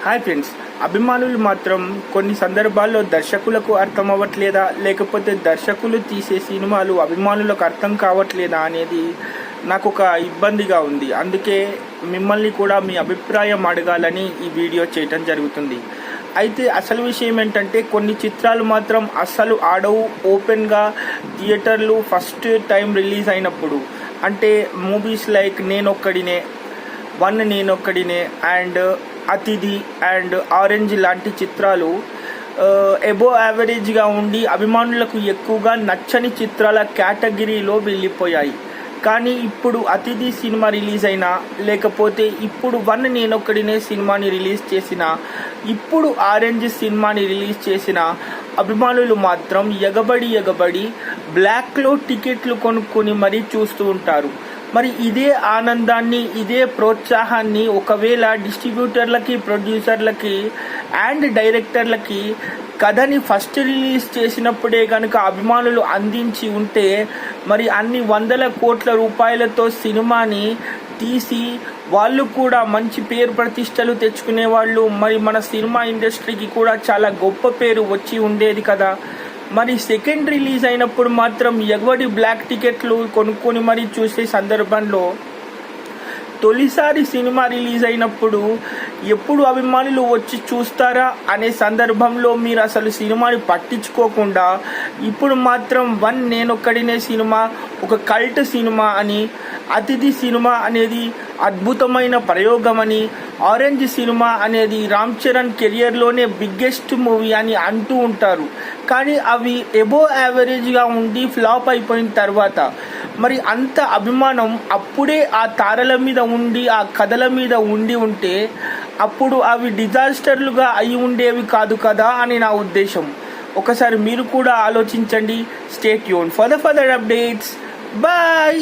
Hi friends, అభిమానులు మాత్రం కొన్ని సందర్భాల్లో దర్శకులకు అర్థం అవ్వట్లేదా, లేకపోతే దర్శకులు తీసే సినిమాలు అభిమానులకు అర్థం కావట్లేదా అనేది నాకు ఒక ఇబ్బందిగా ఉంది. అందుకే మిమ్మల్ని కూడా మీ అభిప్రాయం అడగాలని ఈ వీడియో చేయటం జరుగుతుంది. అయితే అసలు విషయం ఏంటంటే, కొన్ని చిత్రాలు మాత్రం అస్సలు ఆడవు. ఓపెన్గా థియేటర్లు ఫస్ట్ టైం రిలీజ్ అయినప్పుడు, అంటే మూవీస్ లైక్ నేనొక్కడినే, నేనొక్కడినే అండ్ అతిథి అండ్ ఆరెంజ్ లాంటి చిత్రాలు ఎబో యావరేజ్గా ఉండి అభిమానులకు ఎక్కువగా నచ్చని చిత్రాల కేటగిరీలో వెళ్ళిపోయాయి. కానీ ఇప్పుడు అతిథి సినిమా రిలీజ్ అయినా, లేకపోతే ఇప్పుడు నేనొక్కడినే సినిమాని రిలీజ్ చేసిన, ఇప్పుడు ఆరెంజ్ సినిమాని రిలీజ్ చేసిన అభిమానులు మాత్రం ఎగబడి బ్లాక్లో టికెట్లు కొనుక్కొని మరీ చూస్తూ ఉంటారు. మరి ఇదే ఆనందాన్ని, ఇదే ప్రోత్సాహాన్ని ఒకవేళ డిస్ట్రిబ్యూటర్లకి, ప్రొడ్యూసర్లకి అండ్ డైరెక్టర్లకి కథని ఫస్ట్ రిలీజ్ చేసినప్పుడే కనుక అభిమానులు అందించి ఉంటే, మరి అన్ని వందల కోట్ల రూపాయలతో సినిమాని తీసి వాళ్ళు కూడా మంచి పేరు ప్రతిష్టలు తెచ్చుకునేవాళ్ళు. మరి మన సినిమా ఇండస్ట్రీకి కూడా చాలా గొప్ప పేరు వచ్చి ఉండేది కదా. మరి సెకండ్ రిలీజ్ అయినప్పుడు మాత్రం ఎగబడి బ్లాక్ టికెట్లు కొనుక్కొని మరి చూసే సందర్భంలో, తొలిసారి సినిమా రిలీజ్ అయినప్పుడు ఎప్పుడు అభిమానులు వచ్చి చూస్తారా అనే సందర్భంలో మీరు అసలు సినిమాని పట్టించుకోకుండా, ఇప్పుడు మాత్రం నేనొక్కడినే సినిమా ఒక కల్ట్ సినిమా అని, అతిథి సినిమా అనేది అద్భుతమైన ప్రయోగం అని, ఆరెంజ్ సినిమా అనేది రామ్ చరణ్ కెరియర్లోనే బిగ్గెస్ట్ మూవీ అని అంటూ ఉంటారు. కానీ అవి ఎబో యావరేజ్గా ఉండి ఫ్లాప్ అయిపోయిన తర్వాత, మరి అంత అభిమానం అప్పుడే ఆ తారల మీద ఉండి, ఆ కథల మీద ఉంటే అప్పుడు అవి డిజాస్టర్లుగా అయి ఉండేవి కాదు కదా అని నా ఉద్దేశం. ఒకసారి మీరు కూడా ఆలోచించండి. Stay tuned for the further updates. Bye.